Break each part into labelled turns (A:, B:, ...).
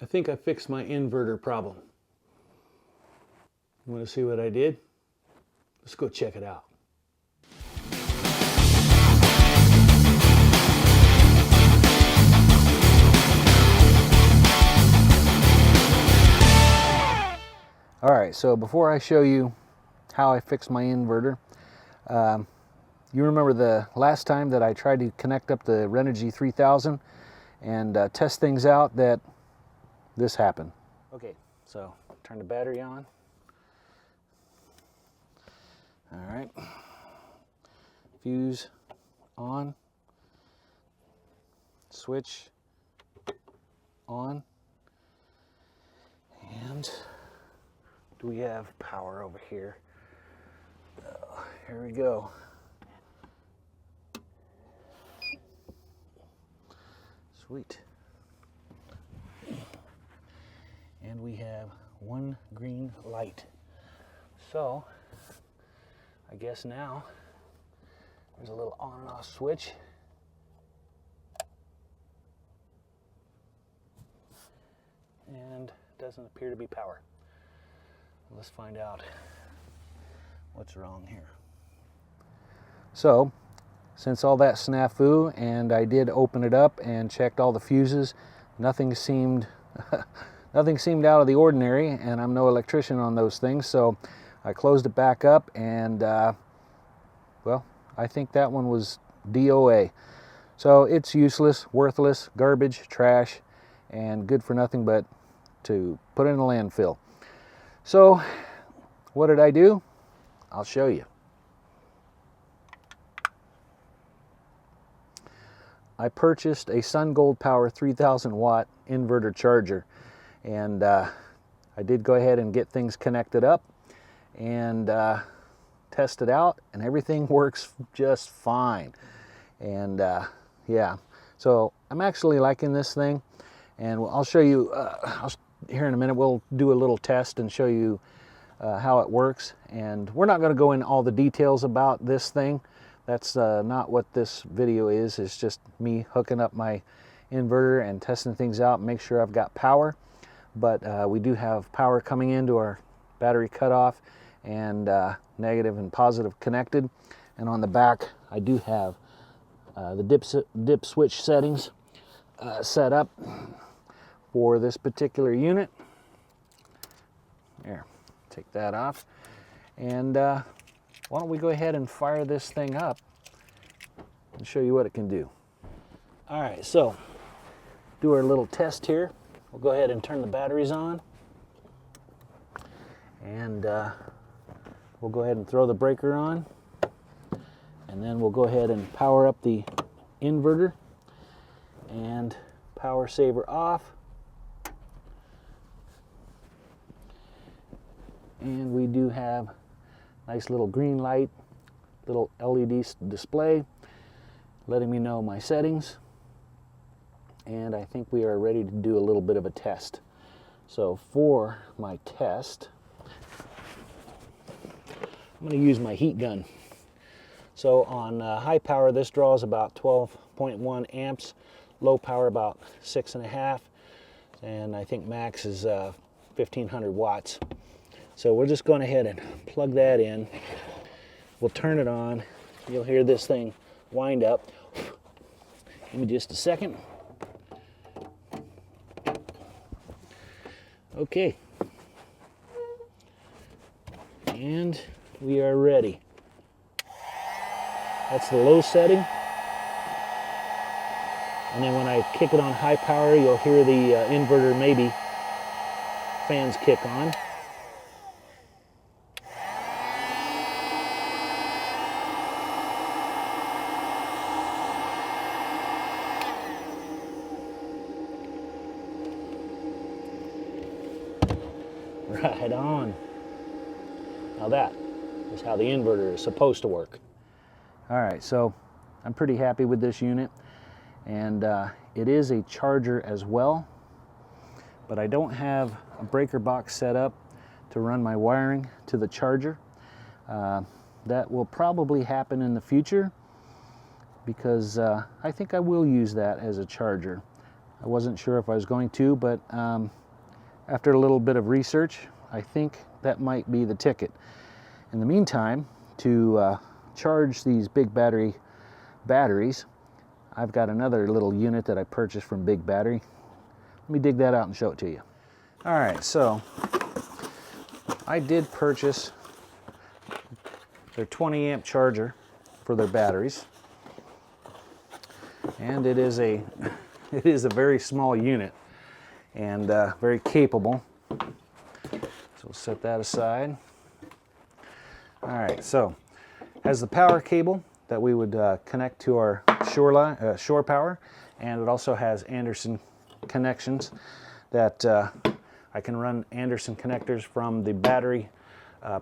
A: I think I fixed my inverter problem. You want to see what I did? Let's go check it out. All right, so before I show you how I fixed my inverter, you remember the last time that I tried to connect up the Renegy 3000 and test things out, that this happened. Okay, so turn the battery on. All right, fuse on, switch on, and do we have power over here? Here we go. Sweet. And we have one green light. So I guess now there's a little on and off switch. And doesn't appear to be power. Let's find out what's wrong here. So, since all that snafu, and I did open it up and checked all the fuses, nothing seemed nothing seemed out of the ordinary, and I'm no electrician on those things, so I closed it back up, and well, I think that one was DOA. So it's useless, worthless, garbage, trash, and good for nothing but to put in a landfill. So what did I do? I'll show you. I purchased a SunGold Power 3000 watt inverter charger, and I did go ahead and get things connected up and test it out, and everything works just fine. And yeah, so I'm actually liking this thing, and I'll show you here in a minute. We'll do a little test and show you how it works, and we're not going to go into all the details about this thing. That's not what this video is. It's just me hooking up my inverter and testing things out and make sure I've got power. But we do have power coming into our battery cutoff, and negative and positive connected. And on the back I do have the dip switch settings set up for this particular unit. There, take that off, and why don't we go ahead and fire this thing up and show you what it can do. All right, so do our little test here. We'll go ahead and turn the batteries on, and we'll go ahead and throw the breaker on, and then we'll go ahead and power up the inverter and power saver off. And we do have nice little green light, little LED display letting me know my settings. And I think we are ready to do a little bit of a test. So for my test, I'm going to use my heat gun. So on high power, this draws about 12.1 amps, low power about 6.5, and I think max is 1500 watts. So we're just going ahead and plug that in. We'll turn it on. You'll hear this thing wind up. Give me just a second. Okay. And we are ready. That's the low setting. And then when I kick it on high power, you'll hear the inverter maybe fans kick on. Right on. Now that is how the inverter is supposed to work. All right, so I'm pretty happy with this unit, and it is a charger as well, but I don't have a breaker box set up to run my wiring to the charger. That will probably happen in the future, because I think I will use that as a charger. I wasn't sure if I was going to, but after a little bit of research, I think that might be the ticket. In the meantime, to charge these big batteries, I've got another little unit that I purchased from Big Battery. Let me dig that out and show it to you. All right, so I did purchase their 20 amp charger for their batteries, and it is a very small unit and very capable. So we'll set that aside. All right, so has the power cable that we would connect to our shore power, and it also has Anderson connections that I can run Anderson connectors from the battery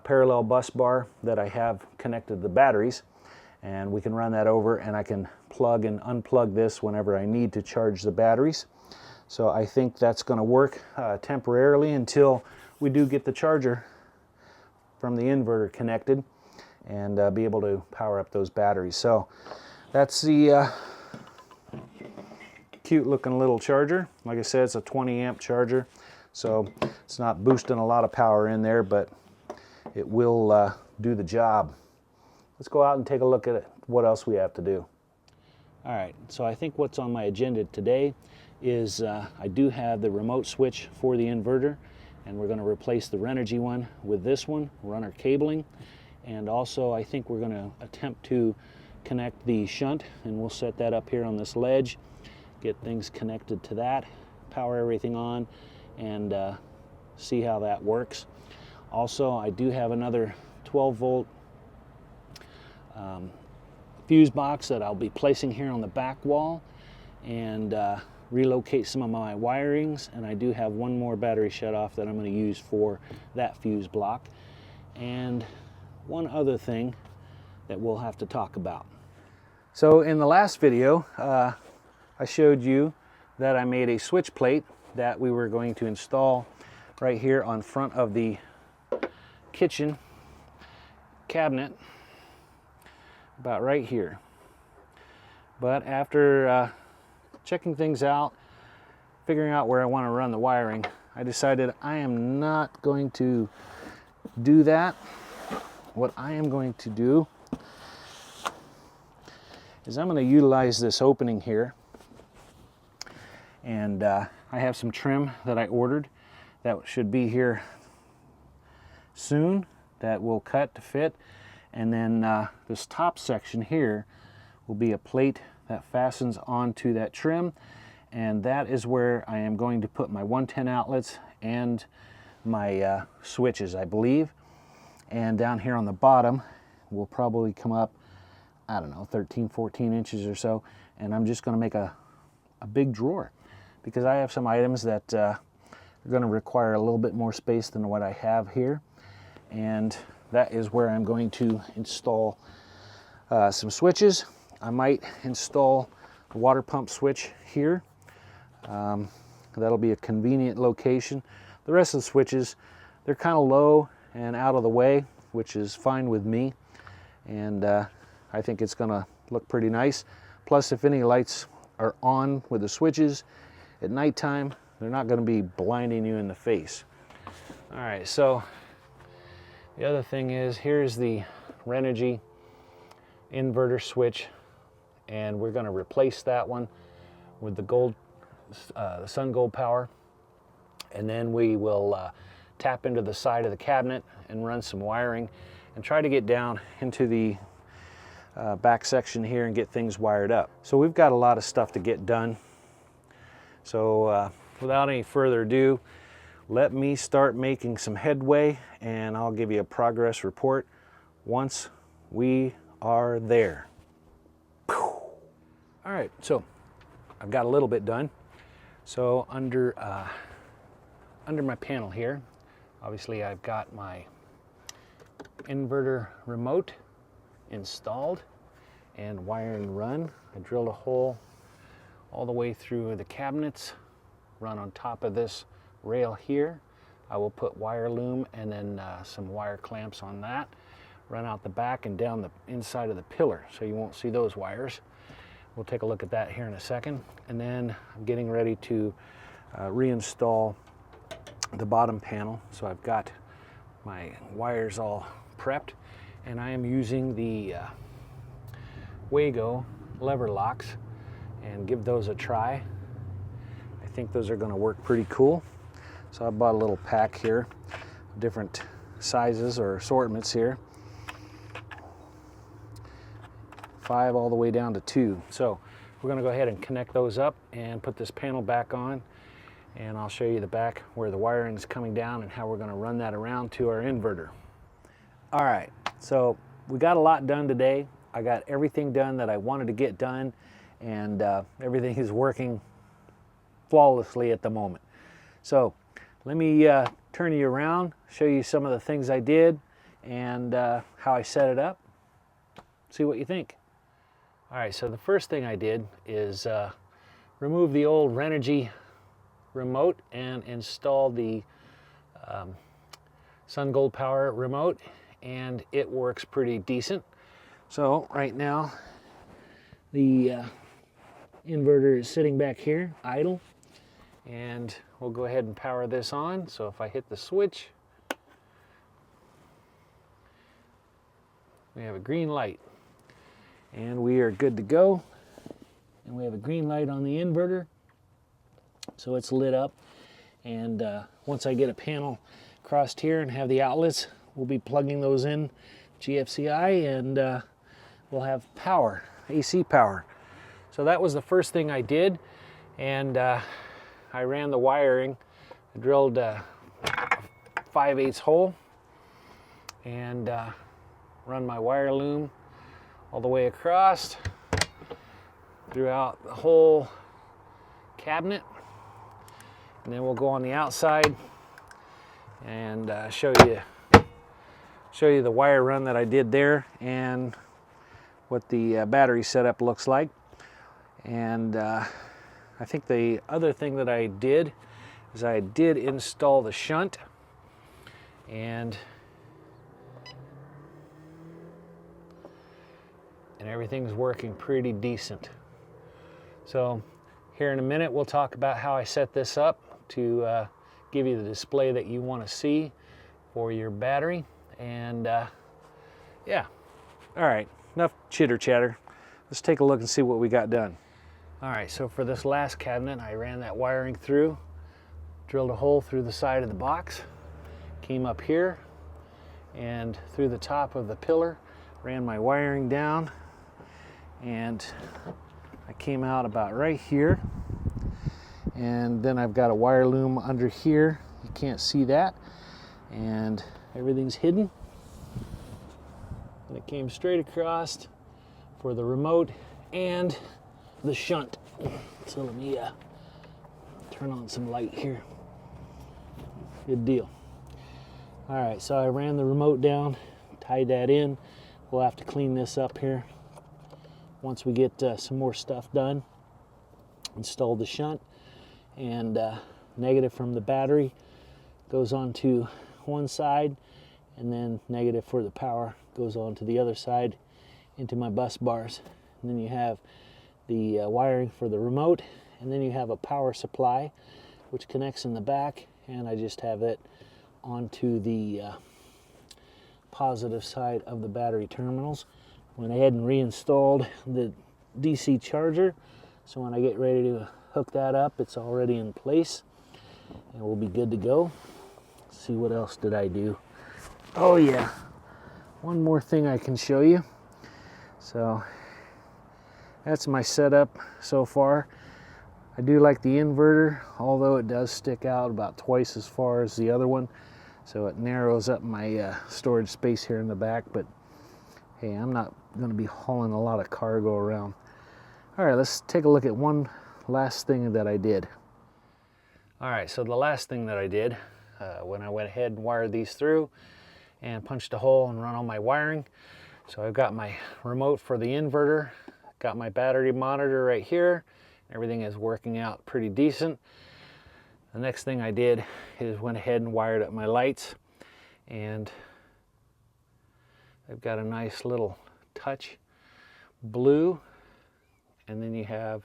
A: parallel bus bar that I have connected to the batteries, and we can run that over, and I can plug and unplug this whenever I need to charge the batteries. So I think that's going to work temporarily until we do get the charger from the inverter connected and be able to power up those batteries. So that's the cute looking little charger. Like I said, it's a 20 amp charger, so it's not boosting a lot of power in there, but it will do the job. Let's go out and take a look at what else we have to do. All right, so I think what's on my agenda today is I do have the remote switch for the inverter, and we're going to replace the Renegy one with this one, run our cabling, and also I think we're going to attempt to connect the shunt, and we'll set that up here on this ledge, get things connected to that, power everything on, and see how that works. Also, I do have another 12 volt fuse box that I'll be placing here on the back wall and relocate some of my wirings, and I do have one more battery shutoff that I'm going to use for that fuse block, and one other thing that we'll have to talk about. So in the last video I showed you that I made a switch plate that we were going to install right here on front of the kitchen cabinet, about right here. But after checking things out, figuring out where I want to run the wiring, I decided I am not going to do that. What I am going to do is I'm going to utilize this opening here, and I have some trim that I ordered that should be here soon that will cut to fit, and then this top section here will be a plate that fastens onto that trim, and that is where I am going to put my 110 outlets and my switches, I believe. And down here on the bottom will probably come up, I don't know, 13-14 inches or so, and I'm just going to make a big drawer, because I have some items that are going to require a little bit more space than what I have here, and that is where I'm going to install some switches. I might install the water pump switch here. That'll be a convenient location. The rest of the switches, they're kind of low and out of the way, which is fine with me, and I think it's going to look pretty nice. Plus, if any lights are on with the switches at nighttime, they're not going to be blinding you in the face. All right, so the other thing is, here's the Renegy inverter switch, and we're going to replace that one with the Sun Gold power, and then we will tap into the side of the cabinet and run some wiring and try to get down into the back section here and get things wired up. So we've got a lot of stuff to get done. So without any further ado, let me start making some headway, and I'll give you a progress report once we are there. All right, so I've got a little bit done. So under my panel here, obviously I've got my inverter remote installed and wiring run. I drilled a hole all the way through the cabinets, run on top of this rail here. I will put wire loom and then some wire clamps on that, run out the back and down the inside of the pillar so you won't see those wires. We'll take a look at that here in a second. And then I'm getting ready to reinstall the bottom panel. So I've got my wires all prepped, and I am using the Wago lever locks and give those a try. I think those are going to work pretty cool. So I bought a little pack here, different sizes or assortments here. 5 all the way down to 2. So we're going to go ahead and connect those up and put this panel back on, and I'll show you the back where the wiring is coming down and how we're going to run that around to our inverter. All right, so we got a lot done today. I got everything done that I wanted to get done, and everything is working flawlessly at the moment. So let me turn you around, show you some of the things I did and how I set it up. See what you think. All right, so the first thing I did is remove the old Renegy remote and install the SunGold Power remote, and it works pretty decent. So right now the inverter is sitting back here idle, and we'll go ahead and power this on. So if I hit the switch, we have a green light and we are good to go. And we have a green light on the inverter, so it's lit up. And once I get a panel crossed here and have the outlets, we'll be plugging those in GFCI, and we'll have power, AC power. So that was the first thing I did, and I ran the wiring. I drilled a 5/8 hole and run my wire loom all the way across throughout the whole cabinet. And then we'll go on the outside and show you the wire run that I did there and what the battery setup looks like. And I think the other thing that I did is I did install the shunt, and everything's working pretty decent. So here in a minute we'll talk about how I set this up to give you the display that you want to see for your battery. And yeah, all right, enough chitter chatter. Let's take a look and see what we got done. All right, so for this last cabinet, I ran that wiring through, drilled a hole through the side of the box, came up here and through the top of the pillar, ran my wiring down, and I came out about right here. And then I've got a wire loom under here. You can't see that, and everything's hidden. And it came straight across for the remote and the shunt. So let me turn on some light here. Good deal. All right, so I ran the remote down, tied that in. We'll have to clean this up here once we get some more stuff done. Installed the shunt, and negative from the battery goes on to one side, and then negative for the power goes on to the other side into my bus bars. And then you have the wiring for the remote, and then you have a power supply which connects in the back, and I just have it onto the positive side of the battery terminals. Went ahead and reinstalled the DC charger, so when I get ready to hook that up, it's already in place and we'll be good to go. Let's see, what else did I do? Oh yeah, one more thing I can show you. So that's my setup so far. I do like the inverter, although it does stick out about twice as far as the other one, so it narrows up my storage space here in the back. But hey, I'm not going to be hauling a lot of cargo around. All right, let's take a look at one last thing that I did. All right, so the last thing that I did when I went ahead and wired these through and punched a hole and run all my wiring. So I've got my remote for the inverter, got my battery monitor right here. Everything is working out pretty decent. The next thing I did is went ahead and wired up my lights, and I've got a nice little touch blue and then you have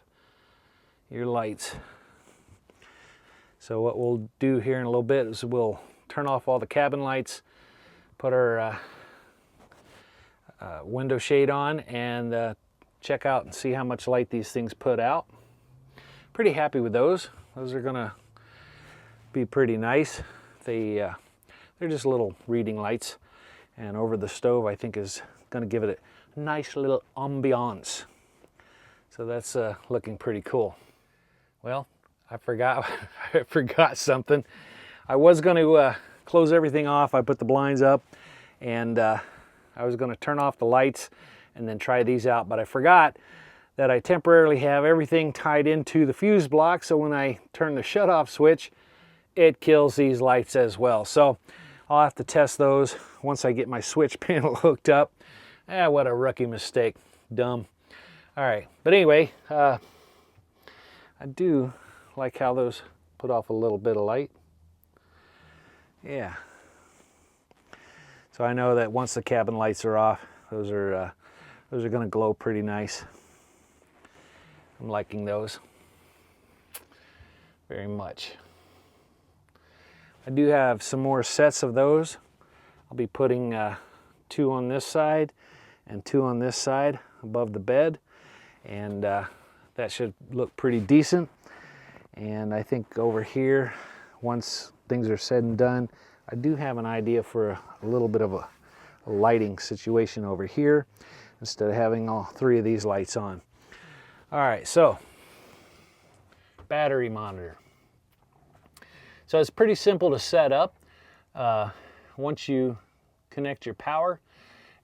A: your lights. So what we'll do here in a little bit is we'll turn off all the cabin lights, put our window shade on, and check out and see how much light these things put out. Pretty happy with those. Those are gonna be pretty nice. They're just little reading lights, and over the stove I think is gonna give it a nice little ambiance. So that's looking pretty cool. Well, I forgot I forgot something. I was going to close everything off. I put the blinds up, and I was going to turn off the lights and then try these out, but I forgot that I temporarily have everything tied into the fuse block, so when I turn the shut-off switch, it kills these lights as well. So I'll have to test those once I get my switch panel hooked up. What a rookie mistake. Dumb. All right, but anyway, I do like how those put off a little bit of light. Yeah. So I know that once the cabin lights are off, those are going to glow pretty nice. I'm liking those very much. I do have some more sets of those. I'll be putting 2 on this side and 2 on this side above the bed, and that should look pretty decent. And I think over here, once things are said and done, I do have an idea for a little bit of a lighting situation over here instead of having all 3 of these lights on. All right, so battery monitor. So it's pretty simple to set up. Once you connect your power,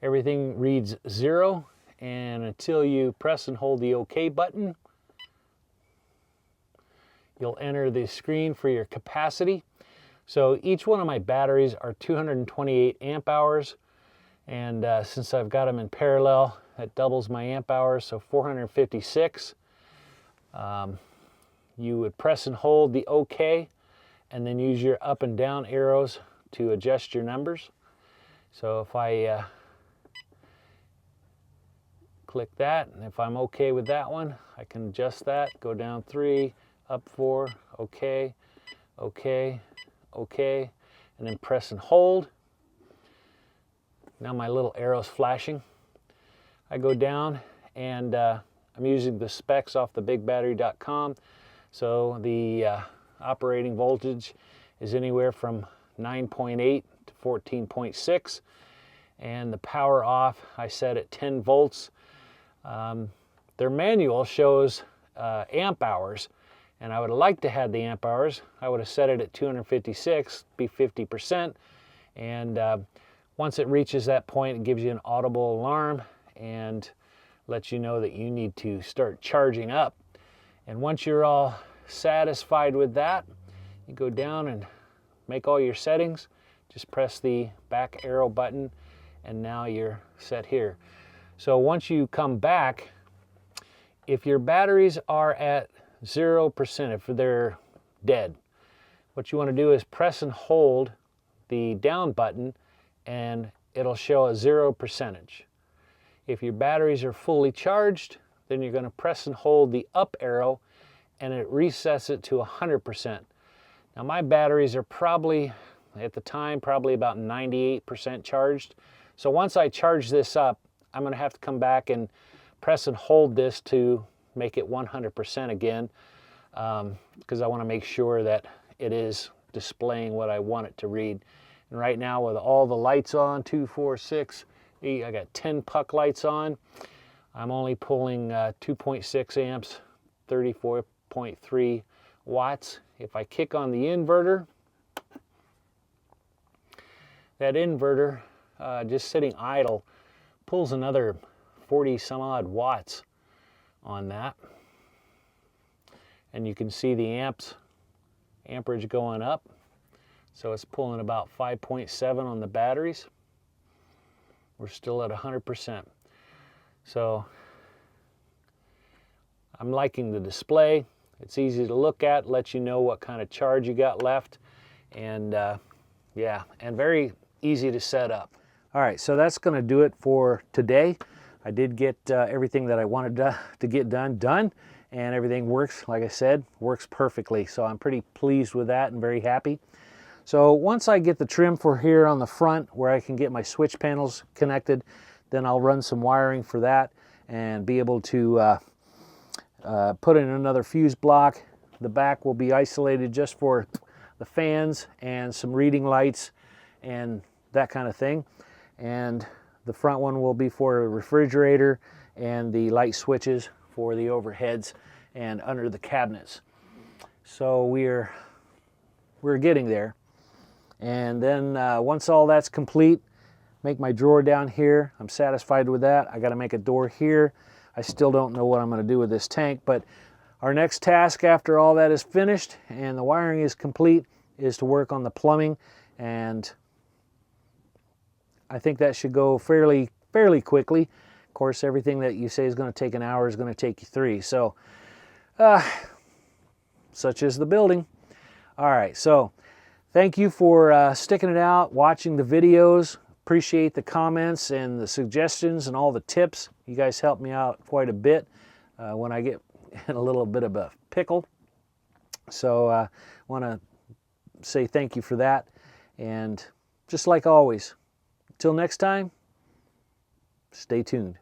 A: everything reads 0, and until you press and hold the OK button, you'll enter the screen for your capacity. So each one of my batteries are 228 amp hours, and since I've got them in parallel, that doubles my amp hours, so 456. You would press and hold the OK, and then use your up and down arrows to adjust your numbers. So if I click that, and if I'm okay with that one, I can adjust that, go down 3, up 4, okay, okay, okay, and then press and hold. Now my little arrow's flashing. I go down, and I'm using the specs off the bigbattery.com. So the operating voltage is anywhere from 9.8 to 14.6, and the power off I set at 10 volts. Their manual shows amp hours, and I would like to have the amp hours. I would have set it at 256, be 50%, and once it reaches that point, it gives you an audible alarm and lets you know that you need to start charging up. And once you're all satisfied with that, you go down and make all your settings. Just press the back arrow button, and now you're set here. So once you come back, if your batteries are at 0%, if they're dead, what you want to do is press and hold the down button, and it'll show a 0%. If your batteries are fully charged, then you're going to press and hold the up arrow, and it resets it to 100%. Now my batteries are probably, at the time, probably about 98% charged. So once I charge this up, I'm going to have to come back and press and hold this to make it 100% again, because I want to make sure that it is displaying what I want it to read. And right now, with all the lights on, 2, 4, 6, 8, I got 10 puck lights on. I'm only pulling 2.6 amps, 34.3 watts. If I kick on the inverter, that inverter, just sitting idle, pulls another 40 some odd watts on that. And you can see the amperage going up. So it's pulling about 5.7 on the batteries. We're still at 100%. So I'm liking the display. It's easy to look at, lets you know what kind of charge you got left, and yeah, and very easy to set up. All right, so that's going to do it for today. I did get everything that I wanted to get done, and everything works, like I said, works perfectly. So I'm pretty pleased with that and very happy. So once I get the trim for here on the front where I can get my switch panels connected, then I'll run some wiring for that and be able to put in another fuse block. The back will be isolated just for the fans and some reading lights and that kind of thing. And the front one will be for a refrigerator and the light switches for the overheads and under the cabinets. So we're getting there. And then once all that's complete, make my drawer down here. I'm satisfied with that. I got to make a door here. I still don't know what I'm going to do with this tank, but our next task after all that is finished and the wiring is complete is to work on the plumbing, and I think that should go fairly quickly. Of course, everything that you say is going to take an hour is going to take you 3. So, such is the building. All right, so thank you for sticking it out, watching the videos. Appreciate the comments and the suggestions and all the tips. You guys help me out quite a bit when I get in a little bit of a pickle. So I want to say thank you for that. And just like always, until next time, stay tuned.